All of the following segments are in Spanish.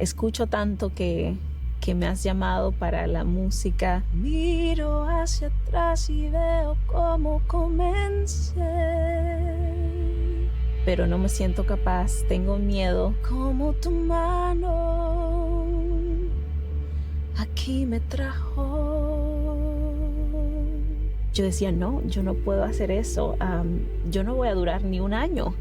escucho tanto que me has llamado para la música. Miro hacia atrás y veo cómo comencé, pero no me siento capaz, tengo miedo. Como tu mano aquí me trajo. Yo decía, no, yo no puedo hacer eso. Yo no voy a durar ni un año.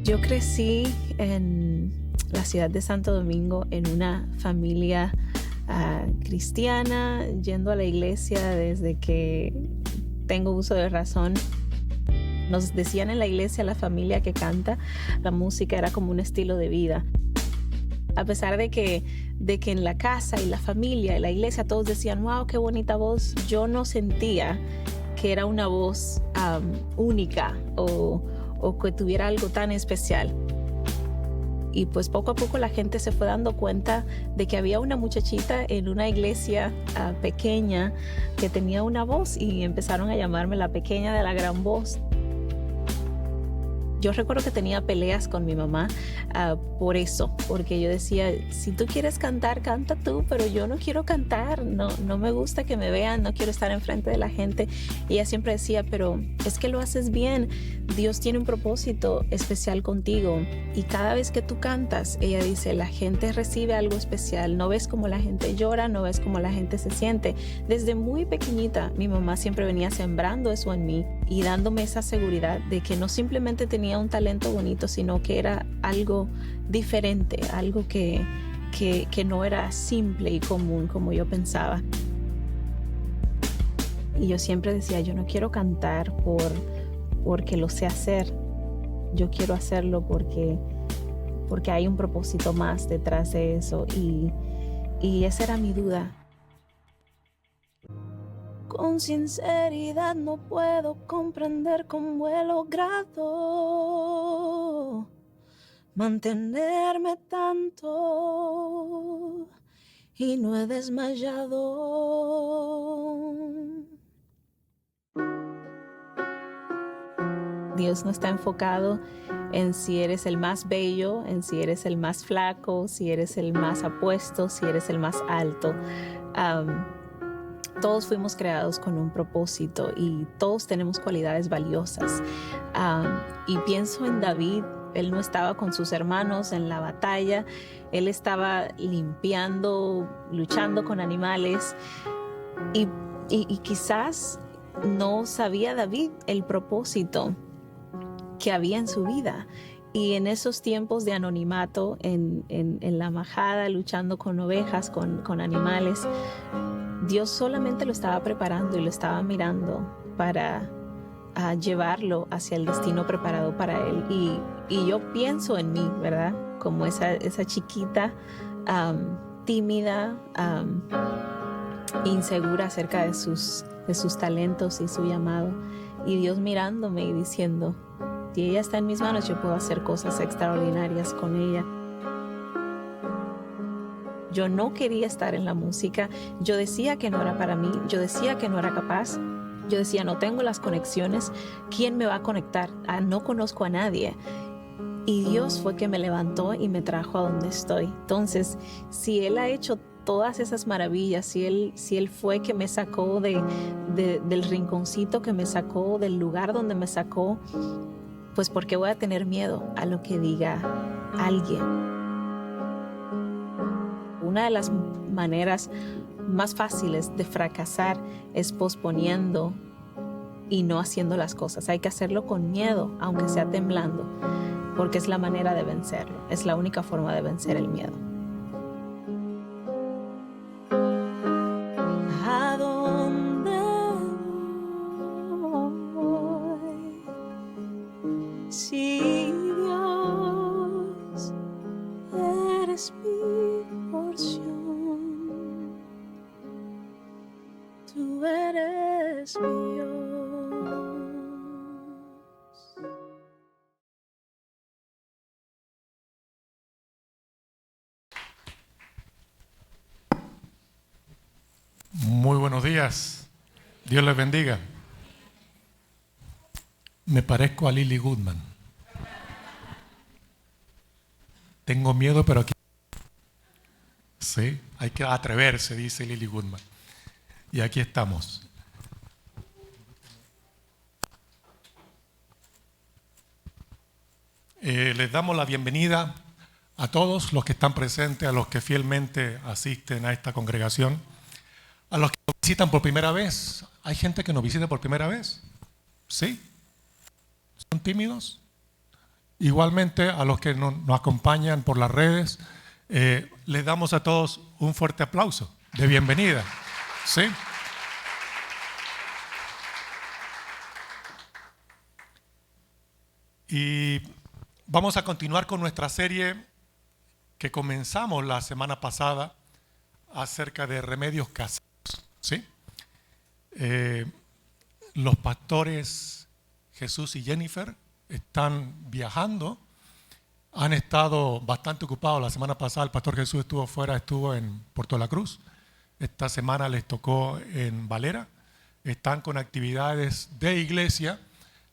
Yo crecí en la ciudad de Santo Domingo en una familia cristiana, yendo a la iglesia desde que tengo uso de razón. Nos decían en la iglesia, la familia que canta, la música era como un estilo de vida. A pesar de que en la casa y la familia y la iglesia todos decían, wow, qué bonita voz, yo no sentía que era una voz única o que tuviera algo tan especial. Y pues poco a poco la gente se fue dando cuenta de que había una muchachita en una iglesia pequeña que tenía una voz y empezaron a llamarme la pequeña de la gran voz. Yo recuerdo que tenía peleas con mi mamá por eso, porque yo decía, si tú quieres cantar, canta tú, pero yo no quiero cantar, no me gusta que me vean, no quiero estar enfrente de la gente. Y ella siempre decía, pero es que lo haces bien, Dios tiene un propósito especial contigo. Y cada vez que tú cantas, ella dice, la gente recibe algo especial, no ves cómo la gente llora, no ves cómo la gente se siente. Desde muy pequeñita, mi mamá siempre venía sembrando eso en mí y dándome esa seguridad de que no simplemente tenía un talento bonito, sino que era algo diferente, algo que no era simple y común como yo pensaba. Y yo siempre decía, yo no quiero cantar porque lo sé hacer, yo quiero hacerlo porque hay un propósito más detrás de eso, y esa era mi duda. Con sinceridad no puedo comprender cómo he logrado mantenerme tanto y no he desmayado. Dios no está enfocado en si eres el más bello, en si eres el más flaco, si eres el más apuesto, si eres el más alto. Todos fuimos creados con un propósito y todos tenemos cualidades valiosas. Y pienso en David. Él no estaba con sus hermanos en la batalla. Él estaba limpiando, luchando con animales. Y quizás no sabía David el propósito que había en su vida. Y en esos tiempos de anonimato, en la majada, luchando con ovejas, con animales, Dios solamente lo estaba preparando y lo estaba mirando para llevarlo hacia el destino preparado para él. Y yo pienso en mí, ¿verdad? Como esa chiquita tímida, insegura acerca de sus talentos y su llamado. Y Dios mirándome y diciendo, si ella está en mis manos, yo puedo hacer cosas extraordinarias con ella. Yo no quería estar en la música. Yo decía que no era para mí. Yo decía que no era capaz. Yo decía, no tengo las conexiones. ¿Quién me va a conectar? No conozco a nadie. Y Dios fue que me levantó y me trajo a donde estoy. Entonces, si Él ha hecho todas esas maravillas, si él fue que me sacó del rinconcito que me sacó, del lugar donde me sacó, pues ¿por qué voy a tener miedo a lo que diga alguien? Una de las maneras más fáciles de fracasar es posponiendo y no haciendo las cosas. Hay que hacerlo con miedo, aunque sea temblando, porque es la manera de vencerlo. Es la única forma de vencer el miedo. ¿A dónde voy? Si Dios eres mi porción, tú eres mi Dios. Muy buenos días. Dios les bendiga. Me parezco a Lily Goodman. Tengo miedo, pero aquí... Sí, hay que atreverse, dice Lily Goodman. Y aquí estamos. Les damos la bienvenida a todos los que están presentes, a los que fielmente asisten a esta congregación, a los que nos visitan por primera vez. ¿Hay gente que nos visita por primera vez? ¿Sí? ¿Son tímidos? Igualmente a los que nos acompañan por las redes, les damos a todos un fuerte aplauso de bienvenida. ¿Sí? Y vamos a continuar con nuestra serie que comenzamos la semana pasada acerca de remedios caseros. ¿Sí? Los pastores Jesús y Jennifer están viajando, han estado bastante ocupados. La semana pasada el pastor Jesús estuvo fuera, estuvo en Puerto La Cruz. Esta semana les tocó en Valera. Están con actividades de iglesia.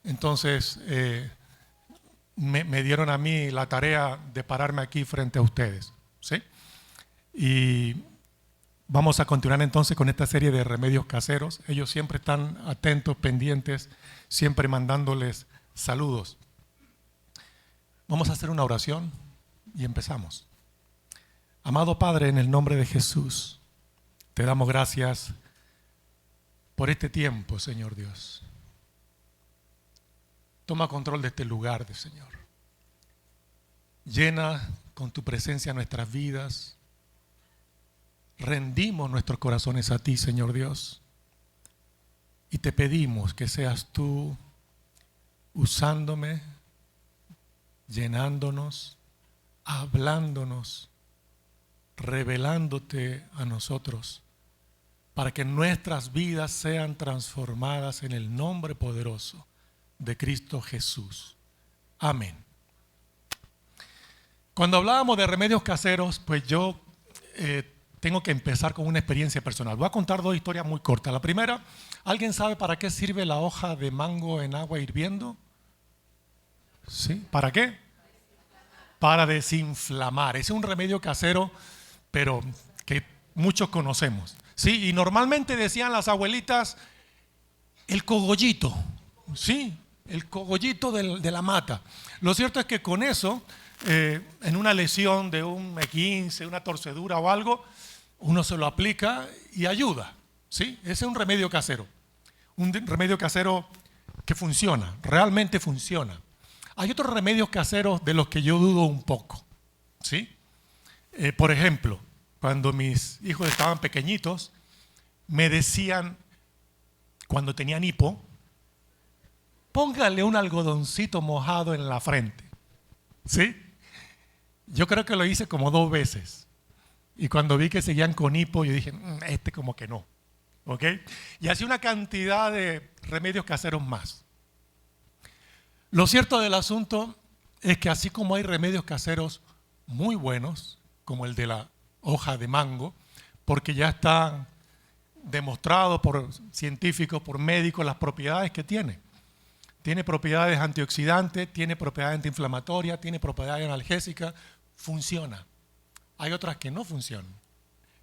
Entonces me dieron a mí la tarea de pararme aquí frente a ustedes. ¿Sí? Y vamos a continuar entonces con esta serie de remedios caseros. Ellos siempre están atentos, pendientes, siempre mandándoles saludos. Vamos a hacer una oración y empezamos. Amado Padre, en el nombre de Jesús, te damos gracias por este tiempo, Señor Dios. Toma control de este lugar, Señor. Llena con tu presencia nuestras vidas. Rendimos nuestros corazones a ti, Señor Dios. Y te pedimos que seas tú usándome, llenándonos, hablándonos, revelándote a nosotros, para que nuestras vidas sean transformadas en el nombre poderoso de Cristo Jesús. Amén. Cuando hablábamos de remedios caseros, pues yo tengo que empezar con una experiencia personal. Voy a contar dos historias muy cortas. La primera, ¿alguien sabe para qué sirve la hoja de mango en agua hirviendo? ¿Sí? ¿Para qué? Para desinflamar. Ese es un remedio casero, pero que muchos conocemos. ¿Sí? Y normalmente decían las abuelitas, el cogollito. ¿Sí? El cogollito de la mata. Lo cierto es que con eso, en una lesión de un E15, una torcedura o algo, uno se lo aplica y ayuda. ¿Sí? Ese es un remedio casero. Un remedio casero que funciona, realmente funciona. Hay otros remedios caseros de los que yo dudo un poco. ¿Sí? Por ejemplo, cuando mis hijos estaban pequeñitos, me decían, cuando tenían hipo, póngale un algodoncito mojado en la frente. ¿Sí? Yo creo que lo hice como 2 veces. Y cuando vi que seguían con hipo, yo dije, como que no. ¿Ok? Y así una cantidad de remedios caseros más. Lo cierto del asunto es que así como hay remedios caseros muy buenos, como el de la hoja de mango, porque ya está demostrado por científicos, por médicos, las propiedades que tiene. Tiene propiedades antioxidantes, tiene propiedades antiinflamatorias, tiene propiedades analgésicas, funciona. Hay otras que no funcionan,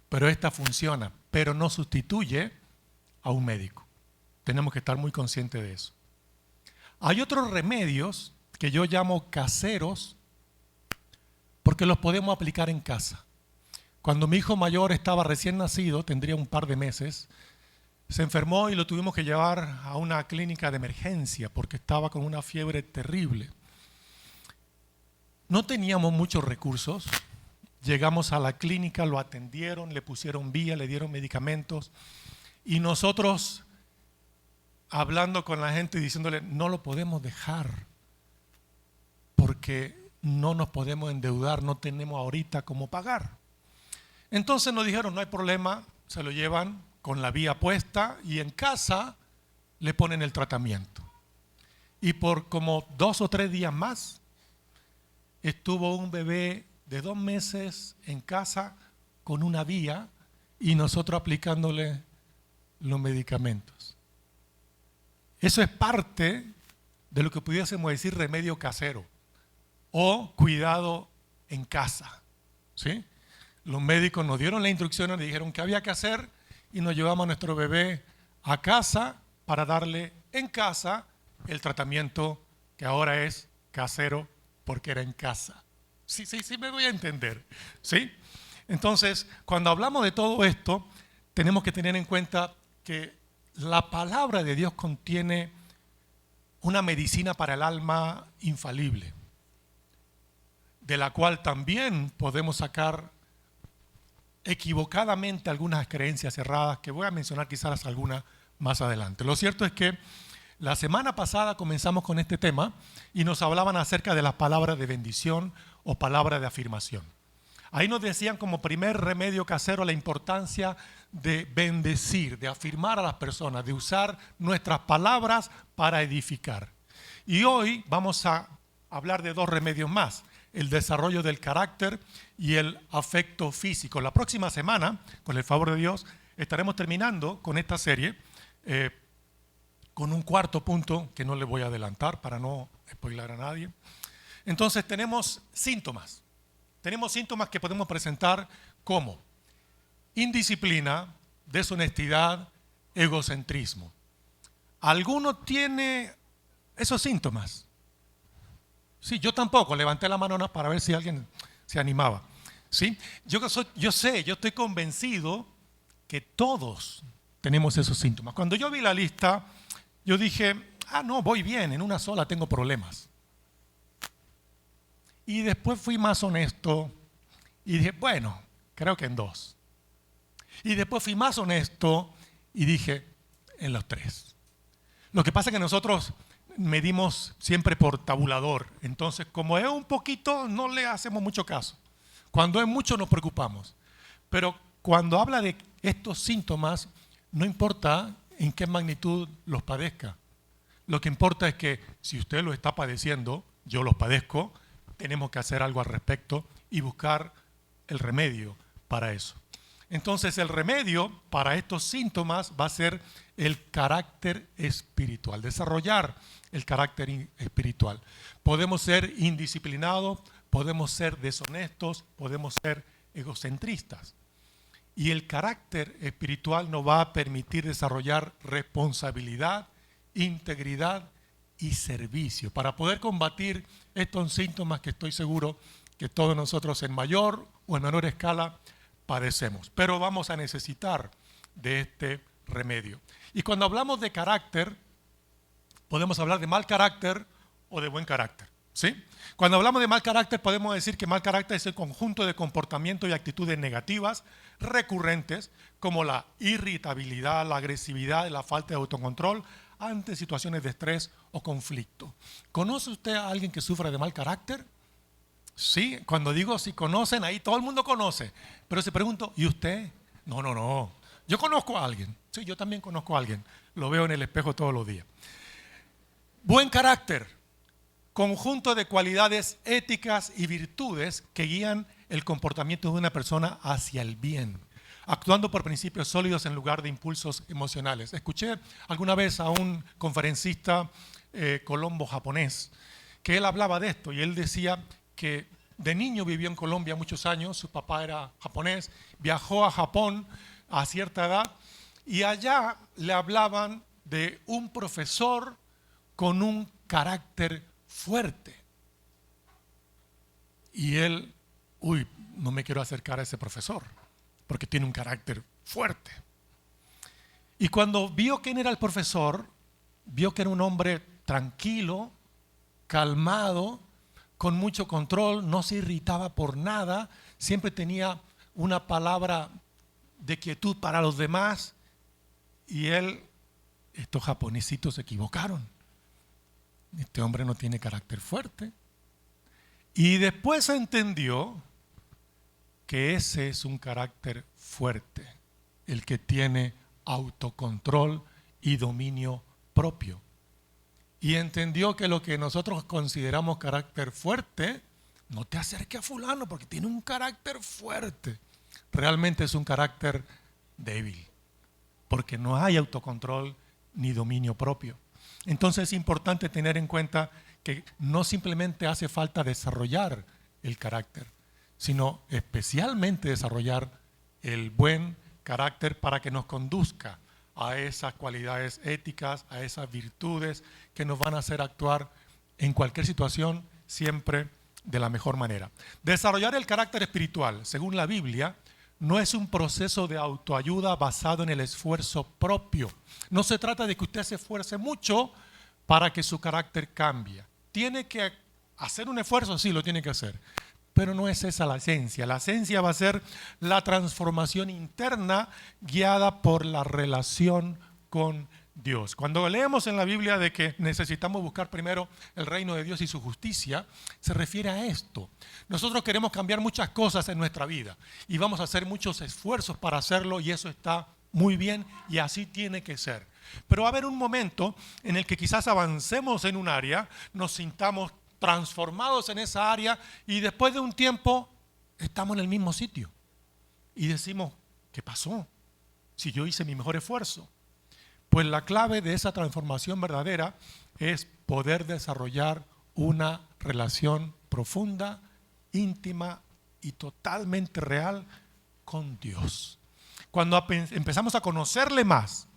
pero esta funciona, pero no sustituye a un médico. Tenemos que estar muy conscientes de eso. Hay otros remedios que yo llamo caseros porque los podemos aplicar en casa. Cuando mi hijo mayor estaba recién nacido, tendría un par de meses, se enfermó y lo tuvimos que llevar a una clínica de emergencia porque estaba con una fiebre terrible. No teníamos muchos recursos. Llegamos a la clínica, lo atendieron, le pusieron vía, le dieron medicamentos y nosotros hablando con la gente y diciéndole, no lo podemos dejar porque no nos podemos endeudar, no tenemos ahorita cómo pagar. Entonces nos dijeron, no hay problema, se lo llevan con la vía puesta y en casa le ponen el tratamiento. Y por como 2 o 3 días más estuvo un bebé de 2 meses en casa con una vía y nosotros aplicándole los medicamentos. Eso es parte de lo que pudiésemos decir remedio casero o cuidado en casa, ¿sí? Los médicos nos dieron la instrucción, nos dijeron qué había que hacer y nos llevamos a nuestro bebé a casa para darle en casa el tratamiento que ahora es casero porque era en casa. Sí, me voy a entender, ¿sí? Entonces, cuando hablamos de todo esto, tenemos que tener en cuenta que la palabra de Dios contiene una medicina para el alma infalible, de la cual también podemos sacar equivocadamente algunas creencias erradas, que voy a mencionar quizás algunas más adelante. Lo cierto es que la semana pasada comenzamos con este tema y nos hablaban acerca de las palabras de bendición o palabras de afirmación. Ahí nos decían como primer remedio casero la importancia de bendecir, de afirmar a las personas, de usar nuestras palabras para edificar. Y hoy vamos a hablar de dos remedios más: el desarrollo del carácter y el afecto físico. La próxima semana, con el favor de Dios, estaremos terminando con esta serie con un cuarto punto que no le voy a adelantar para no spoiler a nadie. Entonces tenemos síntomas. Tenemos síntomas que podemos presentar como indisciplina, deshonestidad, egocentrismo. ¿Alguno tiene esos síntomas? Sí, yo tampoco. Levanté la mano para ver si alguien se animaba. ¿Sí? Yo estoy convencido que todos tenemos esos síntomas. Cuando yo vi la lista, yo dije, no, voy bien, en una sola tengo problemas. Y después fui más honesto y dije, bueno, creo que en dos. Y después fui más honesto y dije, en los tres. Lo que pasa es que nosotros medimos siempre por tabulador. Entonces, como es un poquito, no le hacemos mucho caso. Cuando es mucho, nos preocupamos. Pero cuando habla de estos síntomas, no importa en qué magnitud los padezca. Lo que importa es que si usted lo está padeciendo, yo los padezco, tenemos que hacer algo al respecto y buscar el remedio para eso. Entonces, el remedio para estos síntomas va a ser el carácter espiritual, desarrollar el carácter espiritual. Podemos ser indisciplinados, podemos ser deshonestos, podemos ser egocentristas. Y el carácter espiritual nos va a permitir desarrollar responsabilidad, integridad y servicio para poder combatir estos síntomas que estoy seguro que todos nosotros en mayor o en menor escala padecemos. Pero vamos a necesitar de este remedio. Y cuando hablamos de carácter, podemos hablar de mal carácter o de buen carácter, ¿sí? Cuando hablamos de mal carácter, podemos decir que mal carácter es el conjunto de comportamientos y actitudes negativas recurrentes, como la irritabilidad, la agresividad, la falta de autocontrol ante situaciones de estrés o conflicto. ¿Conoce usted a alguien que sufra de mal carácter? Sí, cuando digo si conocen, ahí todo el mundo conoce. Pero se pregunto, ¿y usted? No. Yo conozco a alguien. Sí, yo también conozco a alguien. Lo veo en el espejo todos los días. Buen carácter. Conjunto de cualidades éticas y virtudes que guían el comportamiento de una persona hacia el bien, actuando por principios sólidos en lugar de impulsos emocionales. Escuché alguna vez a un conferencista colombo-japonés que él hablaba de esto y él decía que de niño vivió en Colombia muchos años, su papá era japonés, viajó a Japón a cierta edad y allá le hablaban de un profesor con un carácter fuerte. Y él, no me quiero acercar a ese profesor, porque tiene un carácter fuerte. Y cuando vio quién era el profesor, vio que era un hombre tranquilo, calmado, con mucho control, no se irritaba por nada, siempre tenía una palabra de quietud para los demás. Y estos japonesitos se equivocaron. Este hombre no tiene carácter fuerte. Y después entendió que ese es un carácter fuerte, el que tiene autocontrol y dominio propio. Y entendió que lo que nosotros consideramos carácter fuerte, no te acerques a fulano porque tiene un carácter fuerte. Realmente es un carácter débil, porque no hay autocontrol ni dominio propio. Entonces es importante tener en cuenta que no simplemente hace falta desarrollar el carácter, sino especialmente desarrollar el buen carácter para que nos conduzca a esas cualidades éticas, a esas virtudes que nos van a hacer actuar en cualquier situación siempre de la mejor manera. Desarrollar el carácter espiritual, según la Biblia, no es un proceso de autoayuda basado en el esfuerzo propio. No se trata de que usted se esfuerce mucho para que su carácter cambie. Tiene que hacer un esfuerzo, sí, lo tiene que hacer, pero no es esa la esencia. La esencia va a ser la transformación interna guiada por la relación con Dios. Cuando leemos en la Biblia de que necesitamos buscar primero el reino de Dios y su justicia, se refiere a esto. Nosotros queremos cambiar muchas cosas en nuestra vida y vamos a hacer muchos esfuerzos para hacerlo, y eso está muy bien y así tiene que ser. Pero va a haber un momento en el que quizás avancemos en un área, nos sintamos transformados en esa área y después de un tiempo estamos en el mismo sitio y decimos, ¿qué pasó? Si yo hice mi mejor esfuerzo. Pues la clave de esa transformación verdadera es poder desarrollar una relación profunda, íntima y totalmente real con Dios. Cuando empezamos a conocerle más,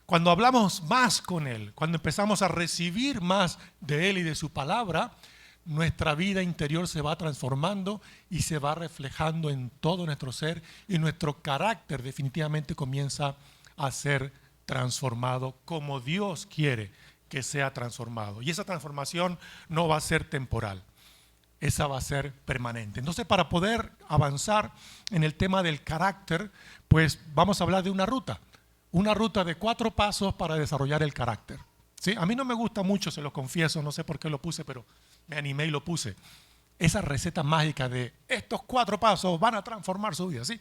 cuando hablamos más con Él, cuando empezamos a recibir más de Él y de su palabra, nuestra vida interior se va transformando y se va reflejando en todo nuestro ser, y nuestro carácter definitivamente comienza a ser transformado como Dios quiere que sea transformado. Y esa transformación no va a ser temporal, esa va a ser permanente. Entonces, para poder avanzar en el tema del carácter, pues vamos a hablar de una ruta de 4 pasos para desarrollar el carácter. ¿Sí? A mí no me gusta mucho, se lo confieso, no sé por qué lo puse, pero me animé y lo puse. Esa receta mágica de estos 4 pasos van a transformar su vida, ¿sí?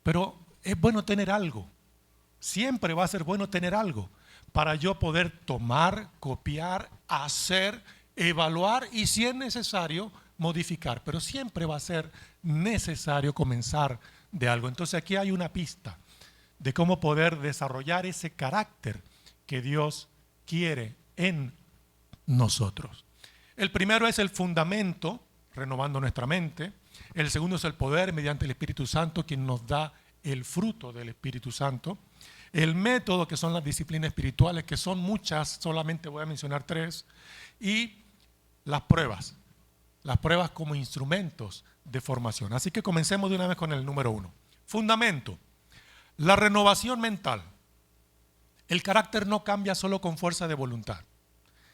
Pero es bueno tener algo. Siempre va a ser bueno tener algo para yo poder tomar, copiar, hacer, evaluar y, si es necesario, modificar. Pero siempre va a ser necesario comenzar de algo. Entonces aquí hay una pista de cómo poder desarrollar ese carácter que Dios quiere en nosotros. El primero es el fundamento, renovando nuestra mente. El segundo es el poder mediante el Espíritu Santo, quien nos da el fruto del Espíritu Santo. El método, que son las disciplinas espirituales, que son muchas, solamente voy a mencionar 3. Y las pruebas como instrumentos de formación. Así que comencemos de una vez con el número 1. Fundamento, la renovación mental. El carácter no cambia solo con fuerza de voluntad,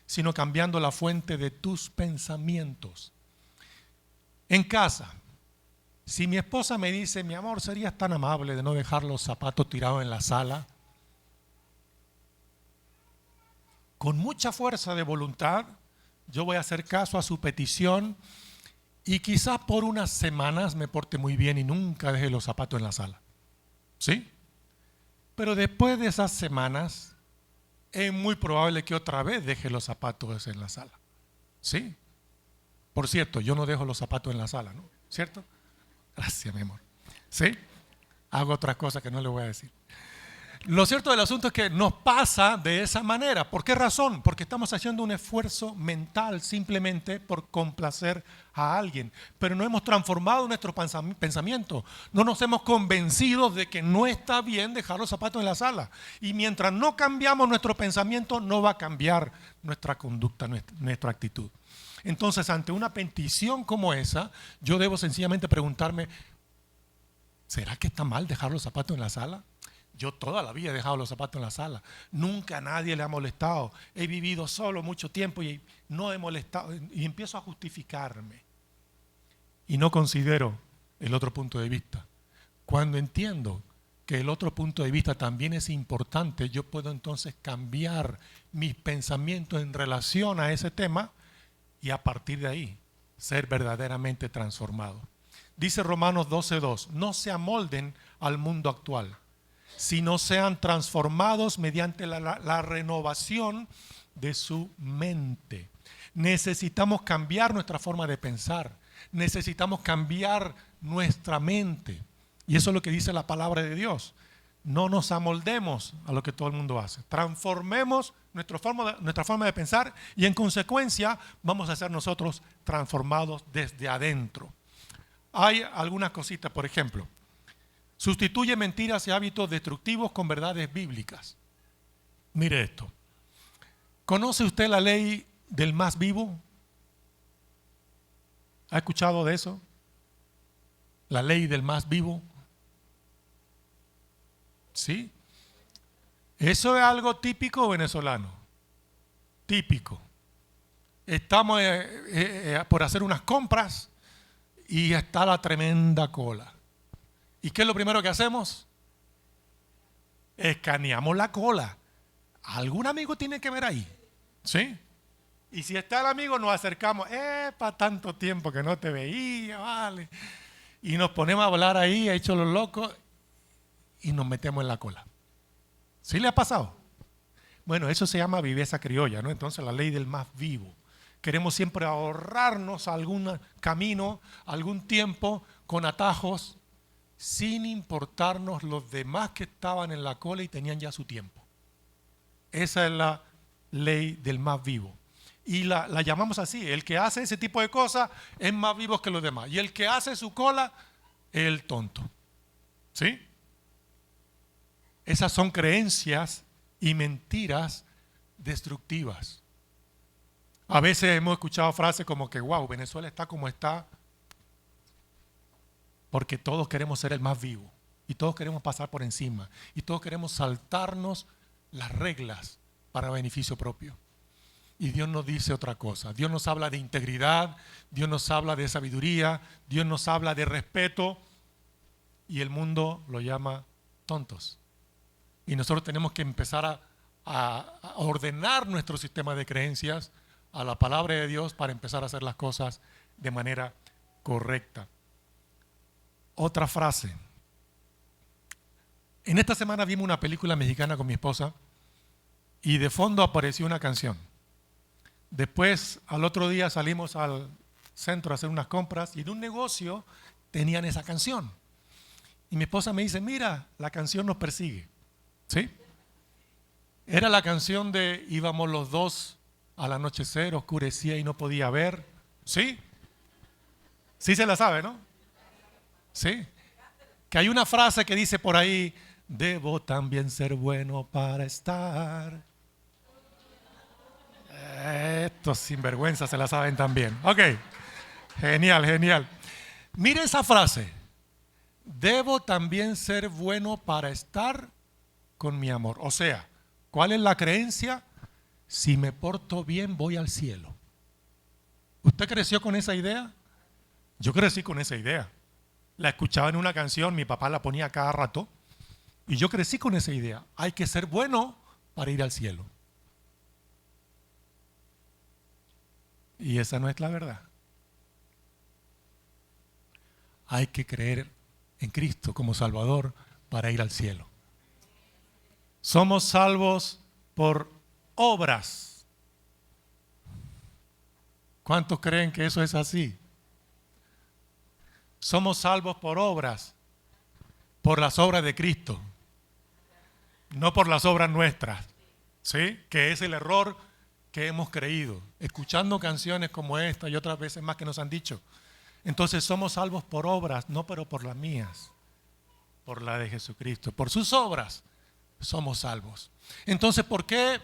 sino cambiando la fuente de tus pensamientos. En casa, si mi esposa me dice, mi amor, ¿serías tan amable de no dejar los zapatos tirados en la sala? Con mucha fuerza de voluntad, yo voy a hacer caso a su petición y quizás por unas semanas me porte muy bien y nunca deje los zapatos en la sala. ¿Sí? Pero después de esas semanas, es muy probable que otra vez deje los zapatos en la sala. ¿Sí? Por cierto, yo no dejo los zapatos en la sala, ¿no? ¿Cierto? Gracias, mi amor. ¿Sí? Hago otras cosas que no le voy a decir. Lo cierto del asunto es que nos pasa de esa manera. ¿Por qué razón? Porque estamos haciendo un esfuerzo mental simplemente por complacer a alguien. Pero no hemos transformado nuestro pensamiento. No nos hemos convencido de que no está bien dejar los zapatos en la sala. Y mientras no cambiamos nuestro pensamiento, no va a cambiar nuestra conducta, nuestra actitud. Entonces, ante una petición como esa, yo debo sencillamente preguntarme, ¿será que está mal dejar los zapatos en la sala? Yo toda la vida he dejado los zapatos en la sala. Nunca a nadie le ha molestado. He vivido solo mucho tiempo y no he molestado. Y empiezo a justificarme. Y no considero el otro punto de vista. Cuando entiendo que el otro punto de vista también es importante, yo puedo entonces cambiar mis pensamientos en relación a ese tema y a partir de ahí ser verdaderamente transformado. Dice Romanos 12:2, no se amolden al mundo actual, sino sean transformados mediante la renovación de su mente. Necesitamos cambiar nuestra forma de pensar, necesitamos cambiar nuestra mente. Y eso es lo que dice la palabra de Dios. no nos amoldemos a lo que todo el mundo hace. Transformemos nuestra forma de pensar y en consecuencia vamos a ser nosotros transformados desde adentro. Hay algunas cositas, por ejemplo, sustituye mentiras y hábitos destructivos con verdades bíblicas. Mire esto. ¿Conoce usted la ley del más vivo? ¿Ha escuchado de eso? La ley del más vivo. ¿Sí? Eso es algo típico venezolano. Típico. Estamos por hacer unas compras y está la tremenda cola. ¿Y qué es lo primero que hacemos? Escaneamos la cola. ¿Algún amigo tiene que ver ahí? ¿Sí? Y si está el amigo, nos acercamos. Para tanto tiempo que no te veía, vale. Y nos ponemos a hablar ahí, hechos los locos, y nos metemos en la cola. ¿Sí le ha pasado? Bueno, eso se llama viveza criolla, ¿no? Entonces la ley del más vivo. Queremos siempre ahorrarnos algún camino, algún tiempo con atajos, sin importarnos los demás que estaban en la cola y tenían ya su tiempo. Esa es la ley del más vivo. Y la llamamos así. El que hace ese tipo de cosas es más vivo que los demás. Y el que hace su cola es el tonto. ¿Sí? Esas son creencias y mentiras destructivas. A veces hemos escuchado frases como que, wow, Venezuela está como está, porque todos queremos ser el más vivo. Y todos queremos pasar por encima. Y todos queremos saltarnos las reglas para beneficio propio. Y Dios nos dice otra cosa. Dios nos habla de integridad, Dios nos habla de sabiduría, Dios nos habla de respeto, y el mundo lo llama tontos. Y nosotros tenemos que empezar a ordenar nuestro sistema de creencias a la palabra de Dios para empezar a hacer las cosas de manera correcta. Otra frase. En esta semana vimos una película mexicana con mi esposa y de fondo apareció una canción. Después, al otro día salimos al centro a hacer unas compras y en un negocio tenían esa canción. Y mi esposa me dice, mira, la canción nos persigue. ¿Sí? Era la canción de íbamos los dos al anochecer, oscurecía y no podía ver. ¿Sí? Sí se la sabe, ¿no? Sí. Que hay una frase que dice por ahí, debo también ser bueno para estar. Estos sinvergüenzas se la saben también. Ok, genial, genial. Mire esa frase. Debo también ser bueno para estar con mi amor. O sea, ¿cuál es la creencia? Si me porto bien, voy al cielo. ¿Usted creció con esa idea? Yo crecí con esa idea. La escuchaba en una canción, mi papá la ponía cada rato. Y yo crecí con esa idea. Hay que ser bueno para ir al cielo. Y esa no es la verdad. Hay que creer en Cristo como Salvador para ir al cielo. Somos salvos por obras. ¿Cuántos creen que eso es así? Somos salvos por obras, por las obras de Cristo, no por las obras nuestras, ¿sí? Que es el error que hemos creído, escuchando canciones como esta y otras veces más que nos han dicho. Entonces somos salvos por obras, no pero por las mías, por la de Jesucristo. Por sus obras somos salvos. Entonces, ¿por qué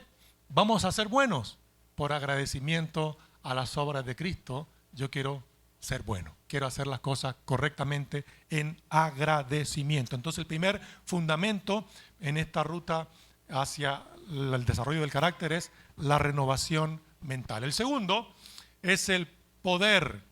vamos a ser buenos? Por agradecimiento a las obras de Cristo. Yo quiero ser bueno, quiero hacer las cosas correctamente en agradecimiento. Entonces, el primer fundamento en esta ruta hacia el desarrollo del carácter es la renovación mental. El segundo es el poder.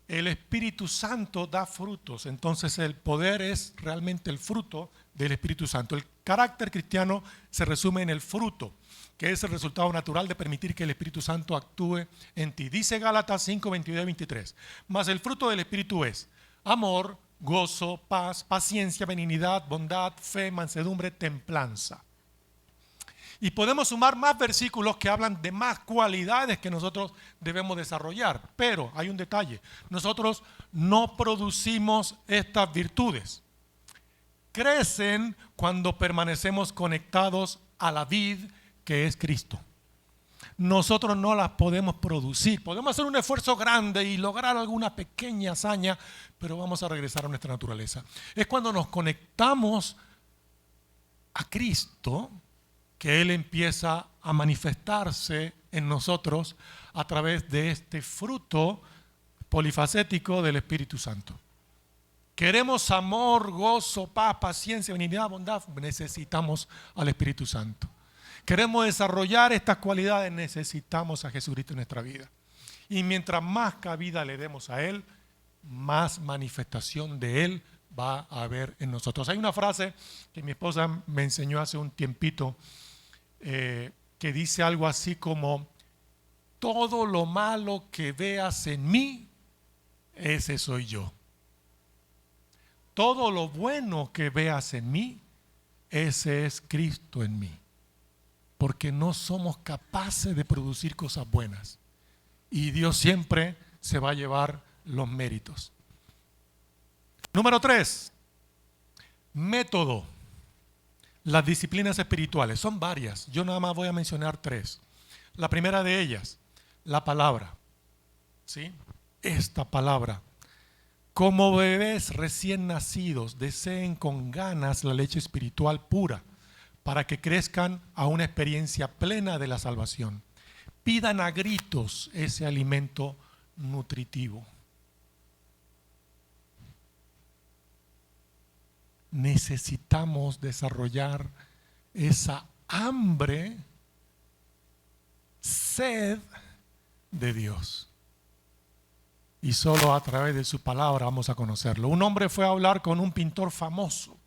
El Espíritu Santo da frutos, entonces el poder es realmente el fruto del Espíritu Santo. El carácter cristiano se resume en el fruto, que es el resultado natural de permitir que el Espíritu Santo actúe en ti. Dice Gálatas 5, 22 y 23. Mas el fruto del Espíritu es amor, gozo, paz, paciencia, benignidad, bondad, fe, mansedumbre, templanza. Y podemos sumar más versículos que hablan de más cualidades que nosotros debemos desarrollar. Pero hay un detalle. Nosotros no producimos estas virtudes. crecen cuando permanecemos conectados a la vid que es Cristo. Nosotros no las podemos producir. Podemos hacer un esfuerzo grande y lograr alguna pequeña hazaña, pero vamos a regresar a nuestra naturaleza. Es cuando nos conectamos a Cristo que Él empieza a manifestarse en nosotros a través de este fruto polifacético del Espíritu Santo. Queremos amor, gozo, paz, paciencia, benignidad, bondad, necesitamos al Espíritu Santo. Queremos desarrollar estas cualidades, necesitamos a Jesucristo en nuestra vida. Y mientras más cabida le demos a Él, más manifestación de Él va a haber en nosotros. Hay una frase que mi esposa me enseñó hace un tiempito, que dice algo así como: todo lo malo que veas en mí, ese soy yo. Todo lo bueno que veas en mí, ese es Cristo en mí. Porque no somos capaces de producir cosas buenas. Y Dios siempre se va a llevar los méritos. Número 3, método. Las disciplinas espirituales son varias. Yo nada más voy a mencionar 3. La primera de ellas, la palabra. ¿Sí? Esta palabra. Como bebés recién nacidos, deseen con ganas la leche espiritual pura, para que crezcan a una experiencia plena de la salvación. Pidan a gritos ese alimento nutritivo. Necesitamos desarrollar esa hambre, sed de Dios. Y solo a través de su palabra vamos a conocerlo. Un hombre fue a hablar con un pintor famoso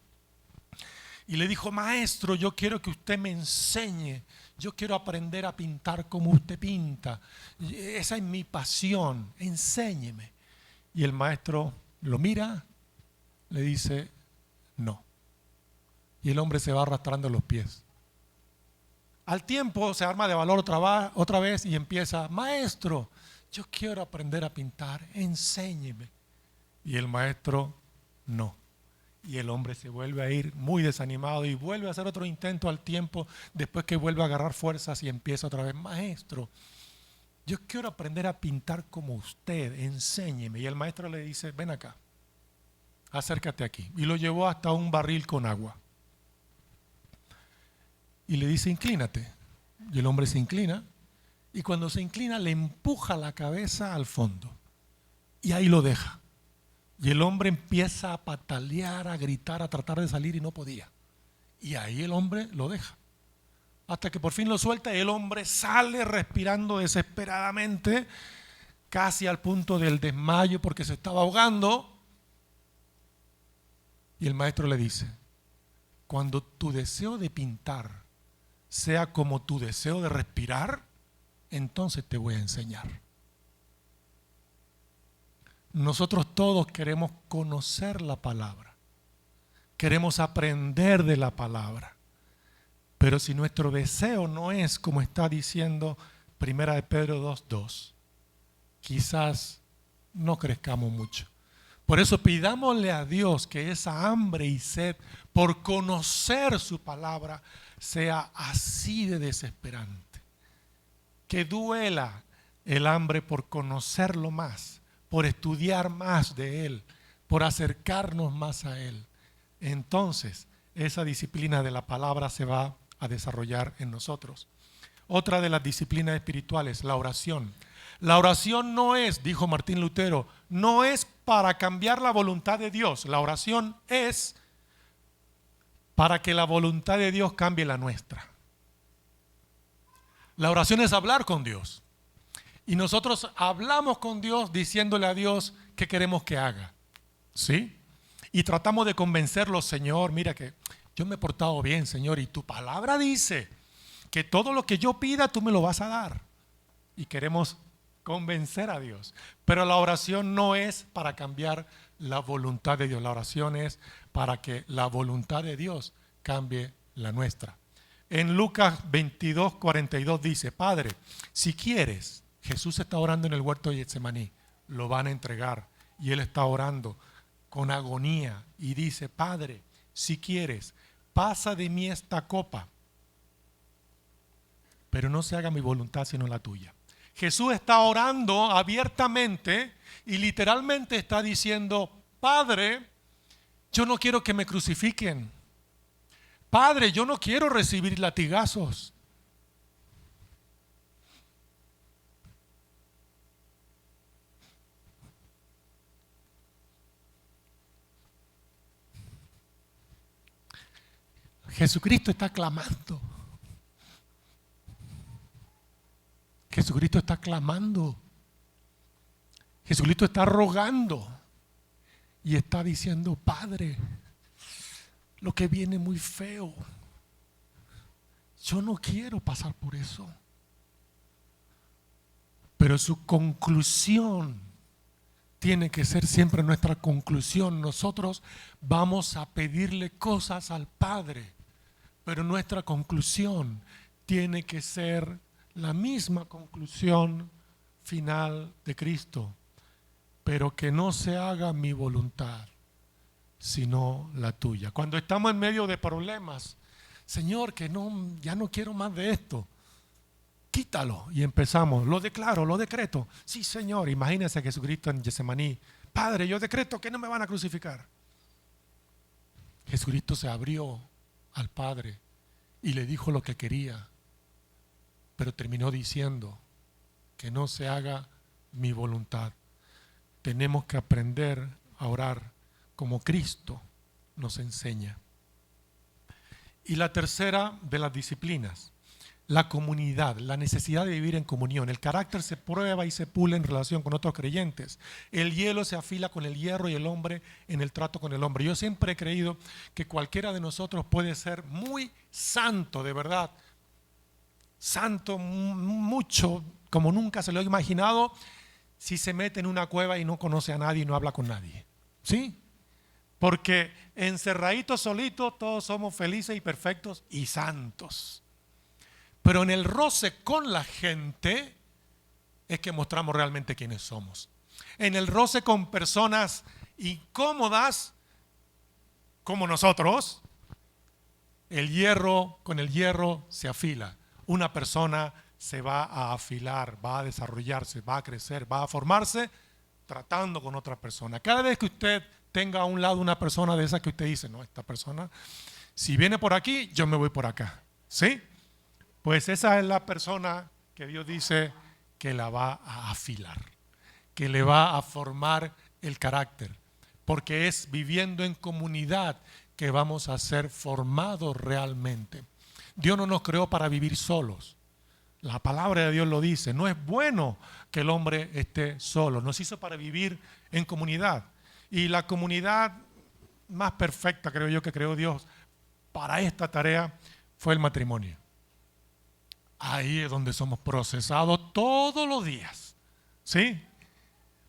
y le dijo: maestro, yo quiero que usted me enseñe. Yo quiero aprender a pintar como usted pinta. Esa es mi pasión. Enséñeme. Y el maestro lo mira, le dice: no. Y el hombre se va arrastrando los pies. Al tiempo se arma de valor otra vez y empieza: maestro, yo quiero aprender a pintar. Enséñeme. Y el maestro: no. Y el hombre se vuelve a ir muy desanimado y vuelve a hacer otro intento al tiempo, después que vuelve a agarrar fuerzas y empieza otra vez: maestro, yo quiero aprender a pintar como usted, enséñeme. Y el maestro le dice: ven acá, acércate aquí. Y lo llevó hasta un barril con agua. Y le dice: inclínate. Y el hombre se inclina, y cuando se inclina le empuja la cabeza al fondo. Y ahí lo deja. Y el hombre empieza a patalear, a gritar, a tratar de salir y no podía. Y ahí el hombre lo deja. Hasta que por fin lo suelta y el hombre sale respirando desesperadamente, casi al punto del desmayo porque se estaba ahogando. Y el maestro le dice: cuando tu deseo de pintar sea como tu deseo de respirar, entonces te voy a enseñar. Nosotros todos queremos conocer la palabra, queremos aprender de la palabra, pero si nuestro deseo no es como está diciendo 1 de Pedro 2:2, quizás no crezcamos mucho. Por eso pidámosle a Dios que esa hambre y sed por conocer su palabra sea así de desesperante, que duela el hambre por conocerlo más, por estudiar más de Él, por acercarnos más a Él. Entonces, esa disciplina de la palabra se va a desarrollar en nosotros. Otra de las disciplinas espirituales, la oración. La oración no es, dijo Martín Lutero, no es para cambiar la voluntad de Dios. La oración es para que la voluntad de Dios cambie la nuestra. La oración es hablar con Dios. Y nosotros hablamos con Dios diciéndole a Dios qué queremos que haga. ¿Sí? Y tratamos de convencerlo: Señor, mira que yo me he portado bien, Señor, y tu palabra dice que todo lo que yo pida tú me lo vas a dar. Y queremos convencer a Dios. Pero la oración no es para cambiar la voluntad de Dios. La oración es para que la voluntad de Dios cambie la nuestra. En Lucas 22:42 dice: Padre, si quieres. Jesús está orando en el huerto de Getsemaní, lo van a entregar y Él está orando con agonía y dice: Padre, si quieres, pasa de mí esta copa, pero no se haga mi voluntad sino la tuya. Jesús está orando abiertamente y literalmente está diciendo: Padre, yo no quiero que me crucifiquen. Padre, yo no quiero recibir latigazos. Jesucristo está clamando. Jesucristo está clamando. Jesucristo está rogando y está diciendo: Padre, lo que viene muy feo. Yo no quiero pasar por eso. Pero su conclusión tiene que ser siempre nuestra conclusión. Nosotros vamos a pedirle cosas al Padre, pero nuestra conclusión tiene que ser la misma conclusión final de Cristo. Pero que no se haga mi voluntad, sino la tuya. Cuando estamos en medio de problemas, Señor, que no, ya no quiero más de esto, quítalo. Y empezamos: lo declaro, lo decreto. Sí, Señor. Imagínense a Jesucristo en Getsemaní: Padre, yo decreto que no me van a crucificar. Jesucristo se abrió al Padre y le dijo lo que quería, pero terminó diciendo: que no se haga mi voluntad. Tenemos que aprender a orar como Cristo nos enseña. Y la tercera de las disciplinas, la comunidad, la necesidad de vivir en comunión. El carácter se prueba y se pule en relación con otros creyentes. El hielo se afila con el hierro y el hombre en el trato con el hombre. Yo siempre he creído que cualquiera de nosotros puede ser muy santo, de verdad. Santo mucho, como nunca se lo he imaginado, si se mete en una cueva y no conoce a nadie y no habla con nadie. ¿Sí? Porque encerraditos solitos todos somos felices y perfectos y santos. Pero en el roce con la gente es que mostramos realmente quiénes somos. En el roce con personas incómodas como nosotros, el hierro con el hierro se afila. Una persona se va a afilar, va a desarrollarse, va a crecer, va a formarse tratando con otra persona. Cada vez que usted tenga a un lado una persona de esas que usted dice: no, esta persona, si viene por aquí, yo me voy por acá. ¿Sí? Pues esa es la persona que Dios dice que la va a afilar, que le va a formar el carácter, porque es viviendo en comunidad que vamos a ser formados realmente. Dios no nos creó para vivir solos. La palabra de Dios lo dice: no es bueno que el hombre esté solo. Nos hizo para vivir en comunidad. Y la comunidad más perfecta, creo yo, que creó Dios para esta tarea fue el matrimonio. Ahí es donde somos procesados todos los días. ¿Sí?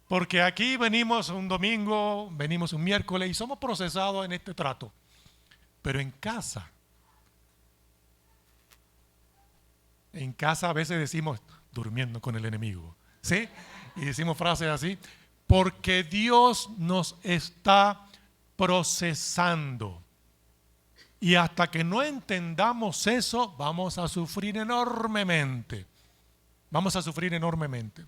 Porque aquí venimos un domingo, venimos un miércoles y somos procesados en este trato. Pero en casa a veces decimos: durmiendo con el enemigo. ¿Sí? Y decimos frases así. Porque Dios nos está procesando. Y hasta que no entendamos eso, vamos a sufrir enormemente. Vamos a sufrir enormemente.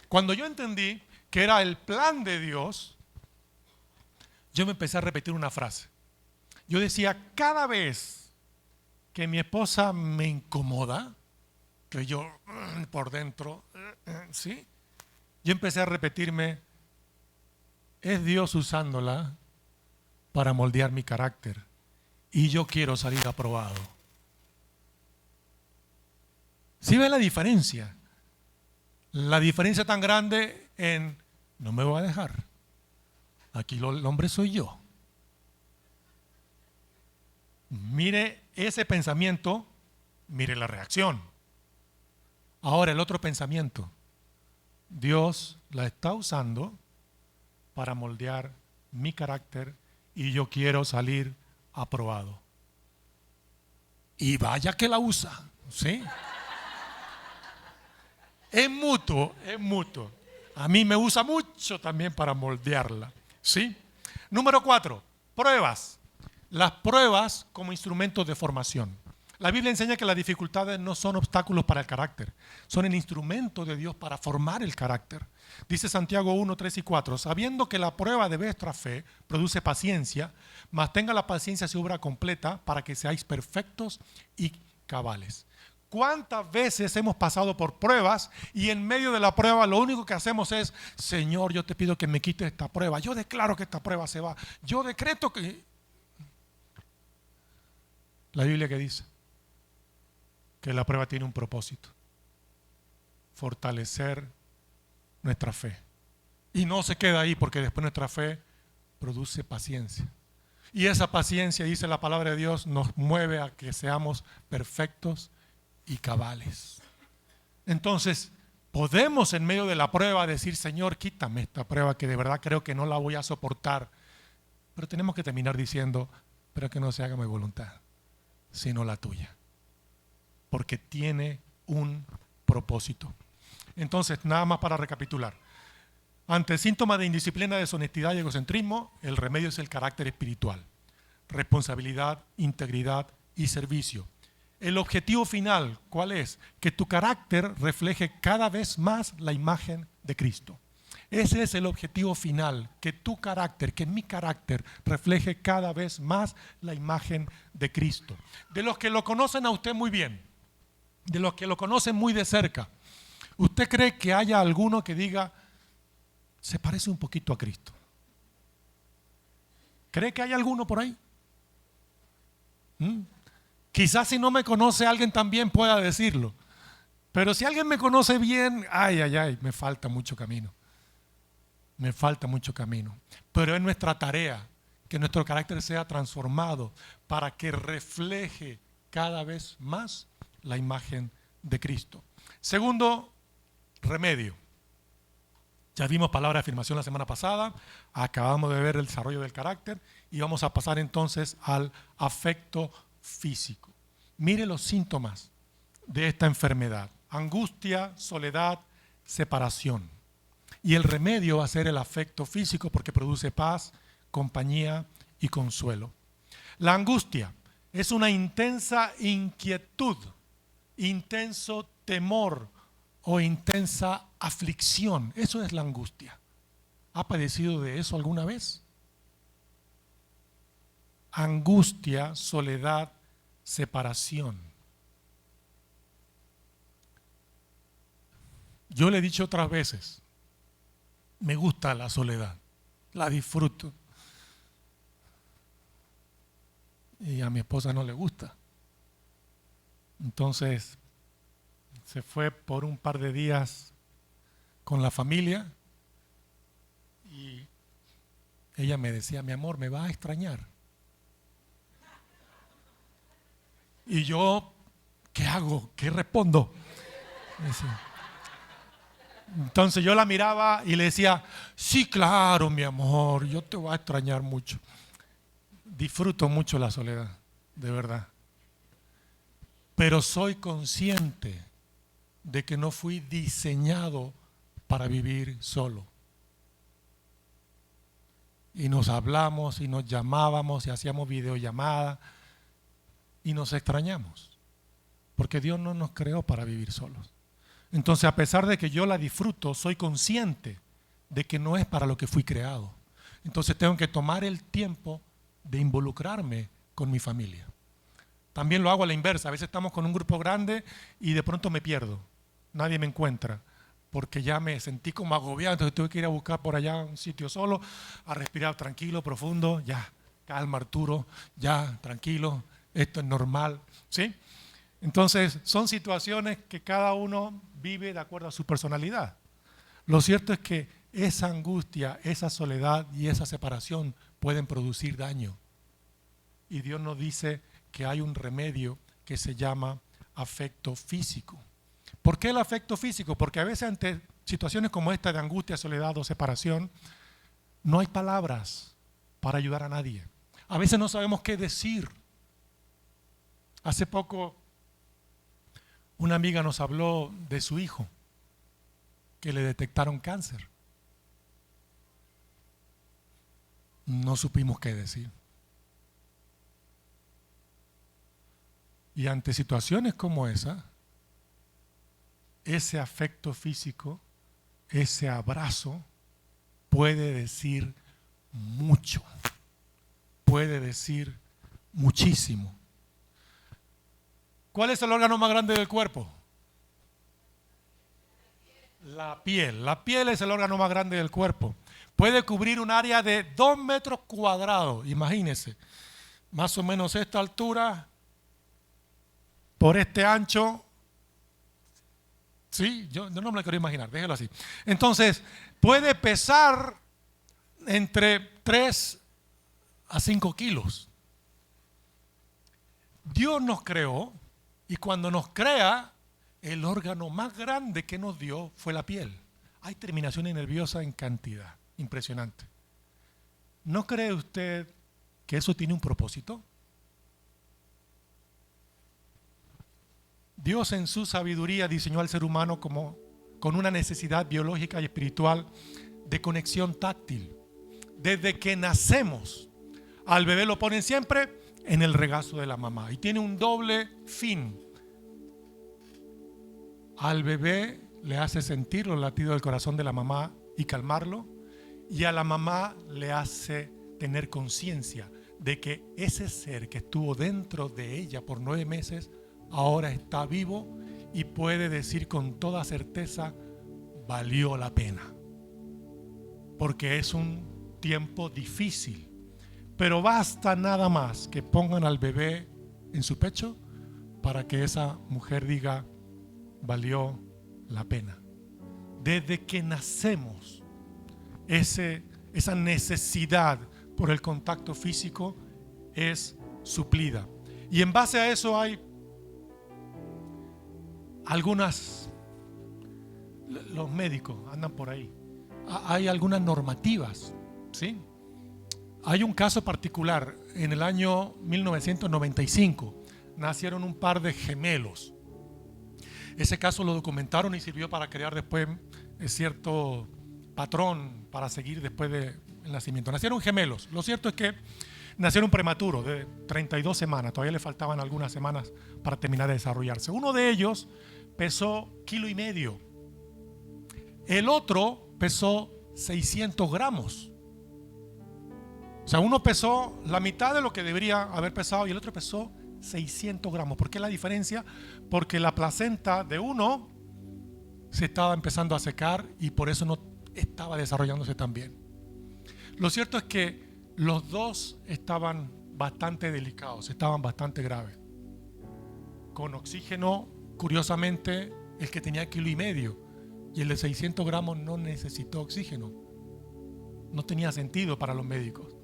Cuando yo entendí que era el plan de Dios, yo me empecé a repetir una frase. Yo decía: cada vez que mi esposa me incomoda, que yo por dentro, ¿sí? Yo empecé a repetirme: es Dios usándola para moldear mi carácter y yo quiero salir aprobado. ¿Sí ven la diferencia? La diferencia tan grande en: no me voy a dejar. Aquí el hombre soy yo. Mire ese pensamiento, mire la reacción. Ahora el otro pensamiento: Dios la está usando para moldear mi carácter y yo quiero salir aprobado. Y vaya que la usa, ¿sí? Es mutuo, es mutuo. A mí me usa mucho también para moldearla, ¿sí? Número 4, pruebas. las pruebas como instrumentos de formación. La Biblia enseña que las dificultades no son obstáculos para el carácter, son el instrumento de Dios para formar el carácter. Dice Santiago 1, 3 y 4, sabiendo que la prueba de vuestra fe produce paciencia, mas tenga la paciencia su obra completa para que seáis perfectos y cabales. ¿Cuántas veces hemos pasado por pruebas y en medio de la prueba lo único que hacemos es, Señor, yo te pido que me quites esta prueba, yo declaro que esta prueba se va, yo decreto que... La Biblia que dice que la prueba tiene un propósito, fortalecer nuestra fe. Y no se queda ahí porque después nuestra fe produce paciencia. Y esa paciencia, dice la palabra de Dios, nos mueve a que seamos perfectos y cabales. Entonces, podemos en medio de la prueba decir, Señor, quítame esta prueba que de verdad creo que no la voy a soportar. Pero tenemos que terminar diciendo, pero que no se haga mi voluntad, sino la tuya. Porque tiene un propósito. Entonces, nada más para recapitular. Ante síntomas de indisciplina, deshonestidad y egocentrismo, el remedio es el carácter espiritual. Responsabilidad, integridad y servicio. El objetivo final, ¿cuál es? Que tu carácter refleje cada vez más la imagen de Cristo. Ese es el objetivo final, que tu carácter, que mi carácter refleje cada vez más la imagen de Cristo. De los que lo conocen a usted muy bien, de los que lo conocen muy de cerca, ¿usted cree que haya alguno que diga, se parece un poquito a Cristo? ¿Cree que hay alguno por ahí? Quizás si no me conoce alguien también pueda decirlo. Pero si alguien me conoce bien, ay, me falta mucho camino. Me falta mucho camino. Pero es nuestra tarea que nuestro carácter sea transformado para que refleje cada vez más la imagen de Cristo. Segundo remedio. Ya vimos palabra de afirmación la semana pasada, acabamos de ver el desarrollo del carácter y vamos a pasar entonces al afecto físico. Mire los síntomas de esta enfermedad: angustia, soledad, separación. Y el remedio va a ser el afecto físico porque produce paz, compañía y consuelo. La angustia es una intensa inquietud, intenso temor o intensa aflicción. Eso es la angustia. ¿Ha padecido de eso alguna vez? Angustia, soledad, separación. Yo le he dicho otras veces, me gusta la soledad, la disfruto. Y a mi esposa no le gusta. Entonces se fue por un par de días con la familia y ella me decía, mi amor, me vas a extrañar. Y yo, ¿qué hago? ¿Qué respondo? Entonces yo la miraba y le decía, sí, claro, mi amor, yo te voy a extrañar mucho. Disfruto mucho la soledad, de verdad. Pero soy consciente de que no fui diseñado para vivir solo. Y nos hablamos y nos llamábamos y hacíamos videollamadas y nos extrañamos, porque Dios no nos creó para vivir solos. Entonces, a pesar de que yo la disfruto, soy consciente de que no es para lo que fui creado. Entonces tengo que tomar el tiempo de involucrarme con mi familia. También lo hago a la inversa. A veces estamos con un grupo grande y de pronto me pierdo. Nadie me encuentra porque ya me sentí como agobiado. Entonces tuve que ir a buscar por allá un sitio solo, a respirar tranquilo, profundo. Ya, calma, Arturo, ya, tranquilo, esto es normal, ¿sí? Entonces son situaciones que cada uno vive de acuerdo a su personalidad. Lo cierto es que esa angustia, esa soledad y esa separación pueden producir daño. Y Dios nos dice que hay un remedio que se llama afecto físico. ¿Por qué el afecto físico? Porque a veces ante situaciones como esta de angustia, soledad o separación, no hay palabras para ayudar a nadie. A veces no sabemos qué decir. Hace poco una amiga nos habló de su hijo, que le detectaron cáncer. No supimos qué decir. Y ante situaciones como esa, ese afecto físico, ese abrazo, puede decir mucho, puede decir muchísimo. ¿Cuál es el órgano más grande del cuerpo? La piel. La piel es el órgano más grande del cuerpo. Puede cubrir un área de 2 metros cuadrados. Imagínense, más o menos esta altura por este ancho. Sí, yo no me lo quiero imaginar, déjelo así. Entonces, puede pesar entre 3 a 5 kilos. Dios nos creó y cuando nos crea, el órgano más grande que nos dio fue la piel. Hay terminaciones nerviosas en cantidad, impresionante. ¿No cree usted que eso tiene un propósito? Dios en su sabiduría diseñó al ser humano como con una necesidad biológica y espiritual de conexión táctil. Desde que nacemos, al bebé lo ponen siempre en el regazo de la mamá y tiene un doble fin. Al bebé le hace sentir los latidos del corazón de la mamá y calmarlo, y a la mamá le hace tener conciencia de que ese ser que estuvo dentro de ella por 9 meses ahora está vivo y puede decir con toda certeza: valió la pena. Porque es un tiempo difícil, pero basta nada más que pongan al bebé en su pecho para que esa mujer diga: valió la pena. Desde que nacemos, esa necesidad por el contacto físico es suplida. Y en base a eso hay los médicos andan por ahí, hay algunas normativas, ¿sí? Hay un caso particular, en el año 1995 nacieron un par de gemelos. Ese caso lo documentaron y sirvió para crear después cierto patrón para seguir después del nacimiento. Nacieron gemelos. Lo cierto es que nacieron prematuros, de 32 semanas. Todavía le faltaban algunas semanas para terminar de desarrollarse. Uno de ellos pesó 1,5 kilos. El otro pesó 600 gramos. O sea, uno pesó la mitad de lo que debería haber pesado y el otro pesó 600 gramos. ¿Por qué la diferencia? Porque la placenta de uno se estaba empezando a secar y por eso no estaba desarrollándose tan bien. Lo cierto es que los dos estaban bastante delicados, estaban bastante graves. Con oxígeno, curiosamente, el que tenía 1,5 kilos y el de 600 gramos no necesitó oxígeno. No tenía sentido para los médicos.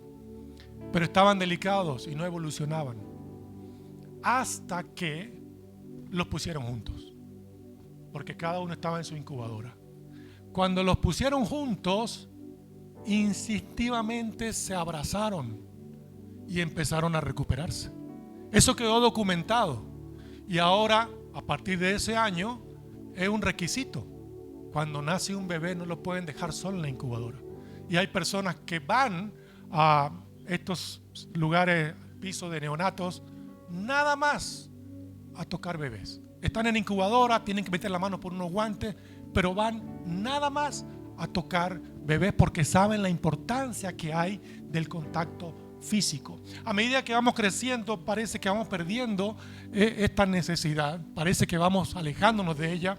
Pero estaban delicados y no evolucionaban. Hasta que los pusieron juntos. Porque cada uno estaba en su incubadora. Cuando los pusieron juntos, instintivamente se abrazaron y empezaron a recuperarse. Eso quedó documentado. Y ahora, a partir de ese año, es un requisito. Cuando nace un bebé no lo pueden dejar solo en la incubadora. Y hay personas que van a estos lugares, pisos de neonatos, nada más a tocar bebés. Están en incubadora, tienen que meter la mano por unos guantes, pero van nada más a tocar bebés porque saben la importancia que hay del contacto físico. A medida que vamos creciendo, parece que vamos perdiendo esta necesidad, parece que vamos alejándonos de ella.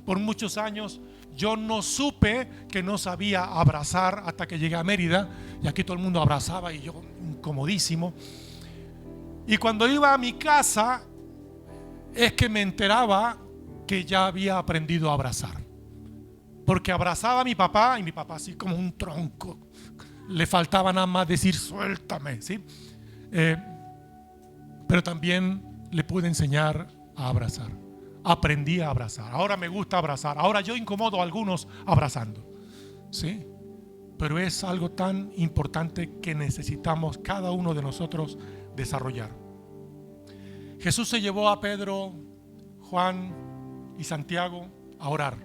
Por muchos años yo no supe que no sabía abrazar hasta que llegué a Mérida y aquí todo el mundo abrazaba y yo incomodísimo. Y cuando iba a mi casa es que me enteraba que ya había aprendido a abrazar. Porque abrazaba a mi papá y mi papá así como un tronco. Le faltaba nada más decir suéltame, ¿sí? Pero también le pude enseñar a abrazar. Aprendí a abrazar. Ahora me gusta abrazar. Ahora yo incomodo a algunos abrazando, ¿sí? Pero es algo tan importante que necesitamos cada uno de nosotros desarrollar. Jesús se llevó a Pedro, Juan y Santiago a orar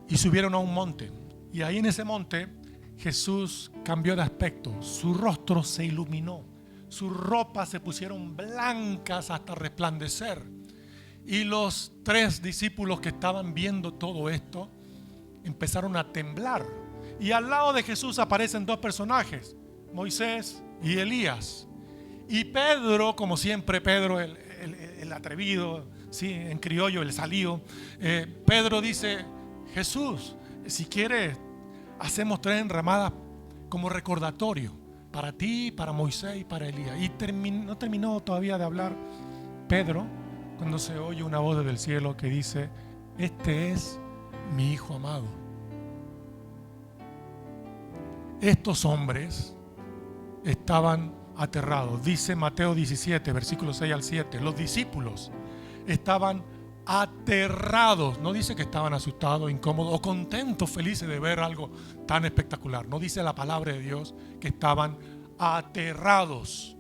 y subieron a un monte. Y ahí en ese monte Jesús cambió de aspecto, su rostro se iluminó, sus ropas se pusieron blancas hasta resplandecer. Y los 3 discípulos que estaban viendo todo esto empezaron a temblar. Y al lado de Jesús aparecen 2 personajes, Moisés y Elías. Y Pedro, como siempre, Pedro el atrevido, ¿sí? En criollo, el salido, Pedro dice: Jesús, si quieres, hacemos 3 enramadas como recordatorio para ti, para Moisés y para Elías. Y no terminó todavía de hablar Pedro cuando se oye una voz desde el cielo que dice: este es mi Hijo amado. Estos hombres estaban aterrados. Dice Mateo 17, versículos 6 al 7. Los discípulos estaban aterrados. No dice que estaban asustados, incómodos o contentos, felices de ver algo tan espectacular. No dice la palabra de Dios que estaban aterrados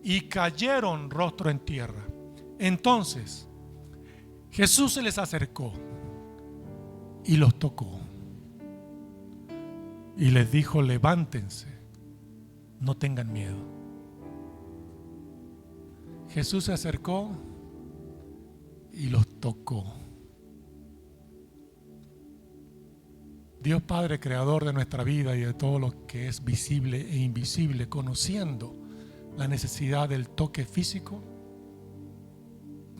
y cayeron rostro en tierra. Entonces Jesús se les acercó y los tocó y les dijo: levántense, no tengan miedo. Jesús se acercó y los tocó. Dios Padre, creador de nuestra vida y de todo lo que es visible e invisible, conociendo la necesidad del toque físico,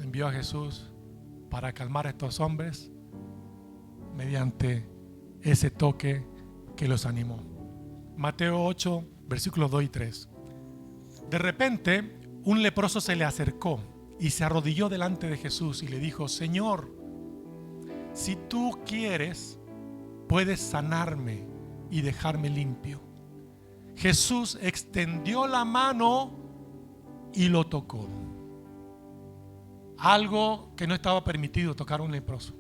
envió a Jesús para calmar a estos hombres mediante ese toque que los animó. Mateo 8, versículos 2 y 3. De repente, un leproso se le acercó y se arrodilló delante de Jesús y le dijo: Señor, si tú quieres, puedes sanarme y dejarme limpio. Jesús extendió la mano y lo tocó. Algo que no estaba permitido tocar a un leproso.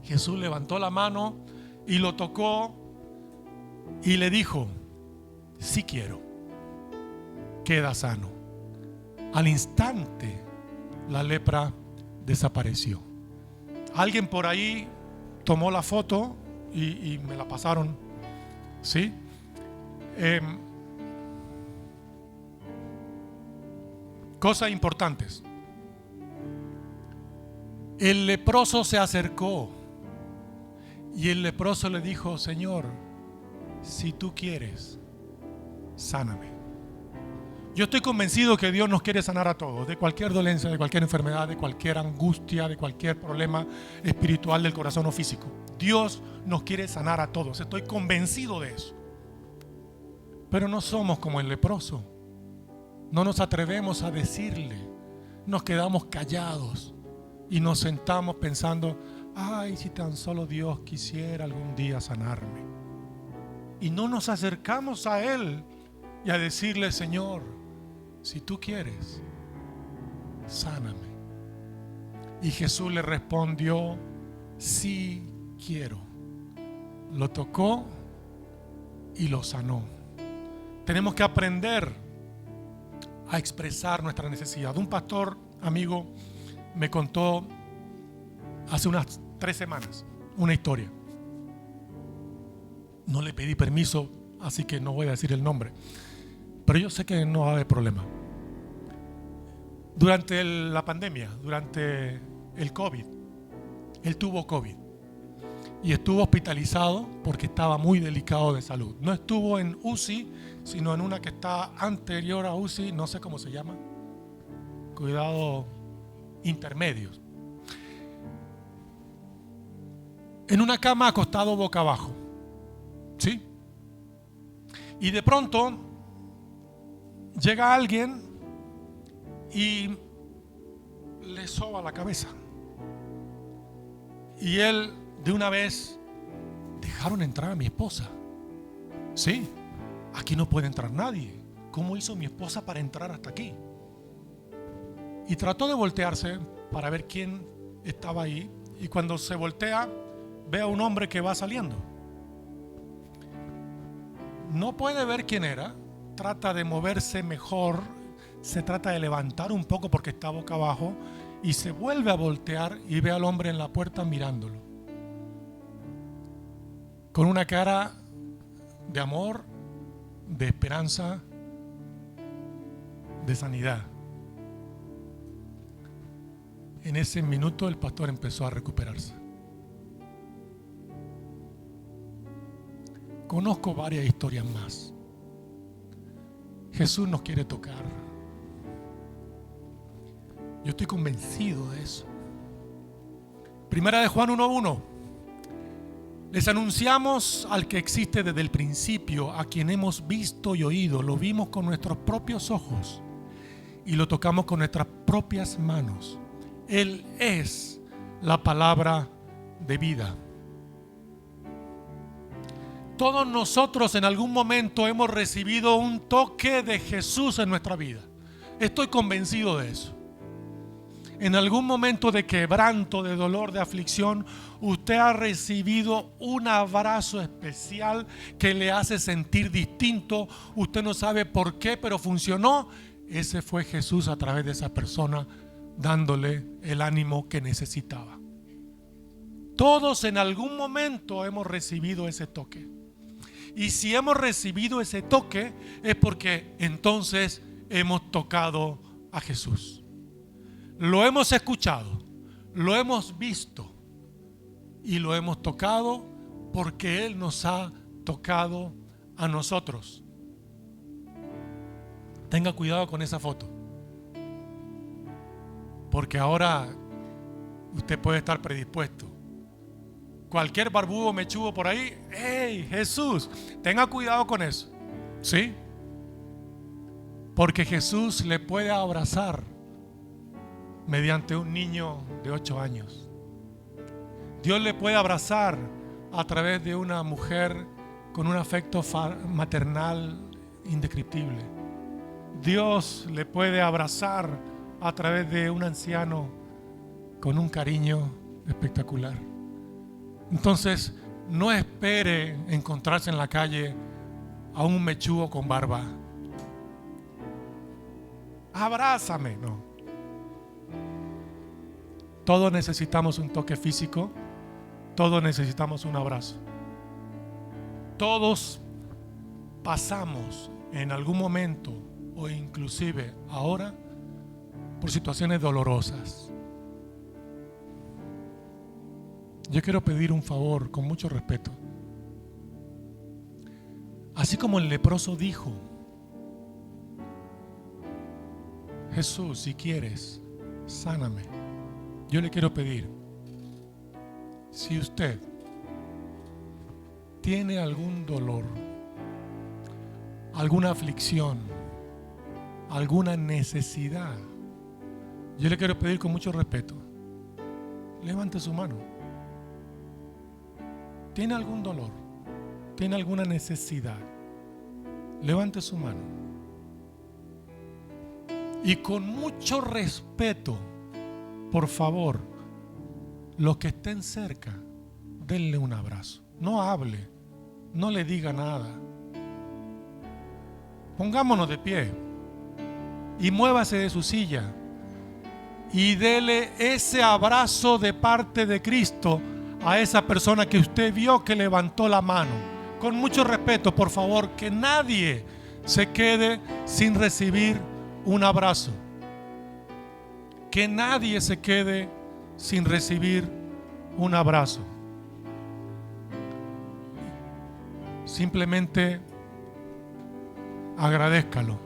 Jesús levantó la mano y lo tocó y le dijo: sí quiero, queda sano. Al instante la lepra desapareció. Alguien por ahí tomó la foto y me la pasaron, ¿sí? Cosas importantes. El leproso se acercó y el leproso le dijo: Señor, si tú quieres, sáname. Yo estoy convencido que Dios nos quiere sanar a todos, de cualquier dolencia, de cualquier enfermedad, de cualquier angustia, de cualquier problema espiritual del corazón o físico. Dios nos quiere sanar a todos, estoy convencido de eso. Pero no somos como el leproso. No nos atrevemos a decirle, nos quedamos callados y nos sentamos pensando: ay, si tan solo Dios quisiera algún día sanarme. Y no nos acercamos a Él y a decirle: Señor, si tú quieres, sáname. Y Jesús le respondió: sí quiero. Lo tocó y lo sanó. Tenemos que aprender a expresar nuestra necesidad. Un pastor amigo me contó hace unas 3 semanas una historia. No le pedí permiso, así que no voy a decir el nombre, pero yo sé que no va a haber problema. Durante la pandemia, durante el COVID, él tuvo COVID y estuvo hospitalizado porque estaba muy delicado de salud. No estuvo en UCI, sino en una que está anterior a UCI, no sé cómo se llama, cuidados intermedios. En una cama acostado boca abajo, ¿sí? Y de pronto llega alguien y le soba la cabeza. Y él de una vez: dejaron entrar a mi esposa. Sí, aquí no puede entrar nadie. ¿Cómo hizo mi esposa para entrar hasta aquí? Y trató de voltearse para ver quién estaba ahí. Y cuando se voltea, ve a un hombre que va saliendo. No puede ver quién era. Trata de moverse mejor. Se trata de levantar un poco porque está boca abajo. Y se vuelve a voltear y ve al hombre en la puerta mirándolo, con una cara de amor, de esperanza de sanidad. En ese minuto el pastor empezó a recuperarse. Conozco varias historias más. Jesús nos quiere tocar. Yo estoy convencido de eso. Primera de Juan 1:1. Les anunciamos al que existe desde el principio, a quien hemos visto y oído, lo vimos con nuestros propios ojos y lo tocamos con nuestras propias manos. Él es la palabra de vida. Todos nosotros en algún momento hemos recibido un toque de Jesús en nuestra vida. Estoy convencido de eso. En algún momento de quebranto, de dolor, de aflicción, usted ha recibido un abrazo especial que le hace sentir distinto. Usted no sabe por qué, pero funcionó. Ese fue Jesús a través de esa persona, dándole el ánimo que necesitaba. Todos en algún momento hemos recibido ese toque. Y si hemos recibido ese toque, es porque entonces hemos tocado a Jesús. Lo hemos escuchado, lo hemos visto y lo hemos tocado porque Él nos ha tocado a nosotros. Tenga cuidado con esa foto, porque ahora usted puede estar predispuesto. Cualquier barbudo mechudo por ahí, ¡hey, Jesús! Tenga cuidado con eso, ¿sí? Porque Jesús le puede abrazar mediante un niño de 8 años. Dios le puede abrazar a través de una mujer con un afecto maternal indescriptible. Dios le puede abrazar a través de un anciano con un cariño espectacular. Entonces, no espere encontrarse en la calle a un mechudo con barba. Abrázame, no. Todos necesitamos un toque físico, todos necesitamos un abrazo. Todos pasamos en algún momento o inclusive ahora por situaciones dolorosas. Yo quiero pedir un favor con mucho respeto. Así como el leproso dijo: Jesús, si quieres, sáname. Yo le quiero pedir, si usted tiene algún dolor, alguna aflicción, alguna necesidad, yo le quiero pedir con mucho respeto, levante su mano. ¿Tiene algún dolor? ¿Tiene alguna necesidad? Levante su mano. Y con mucho respeto, por favor, los que estén cerca, denle un abrazo. No hable, no le diga nada. Pongámonos de pie y muévase de su silla y dele ese abrazo de parte de Cristo a esa persona que usted vio que levantó la mano. Con mucho respeto, por favor, que nadie se quede sin recibir un abrazo. Que nadie se quede sin recibir un abrazo. Simplemente agradézcalo.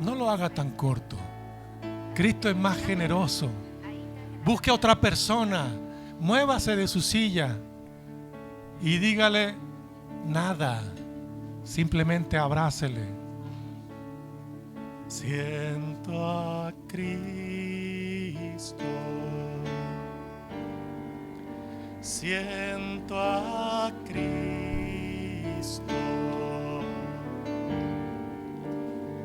No lo haga tan corto. Cristo es más generoso. Busque a otra persona, muévase de su silla y dígale nada, simplemente abrácele. Siento a Cristo, siento a Cristo,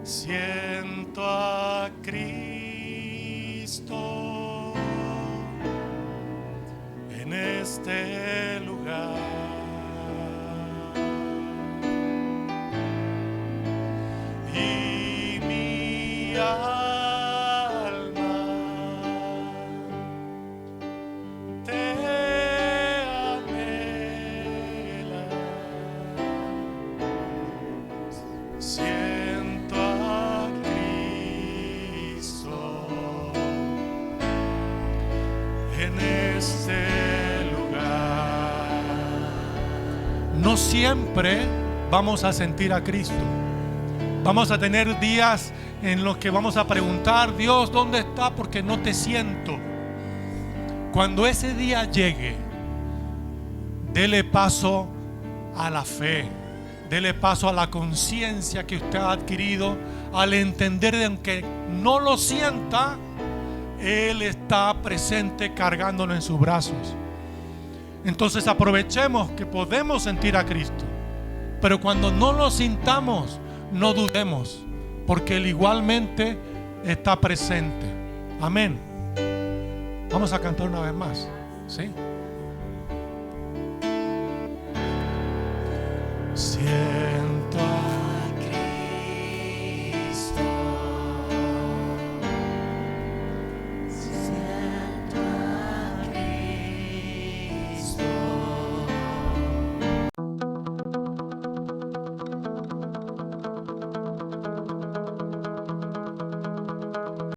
siento a Cristo en este lugar. Y mi alma en este lugar. No siempre vamos a sentir a Cristo. Vamos a tener días en los que vamos a preguntar: Dios, ¿dónde está? Porque no te siento. Cuando ese día llegue, dele paso a la fe, dele paso a la conciencia que usted ha adquirido al entender de que no lo sienta, Él está presente cargándolo en sus brazos. Entonces aprovechemos que podemos sentir a Cristo, pero cuando no lo sintamos, no dudemos, porque Él igualmente está presente. Amén. Vamos a cantar una vez más, ¿sí?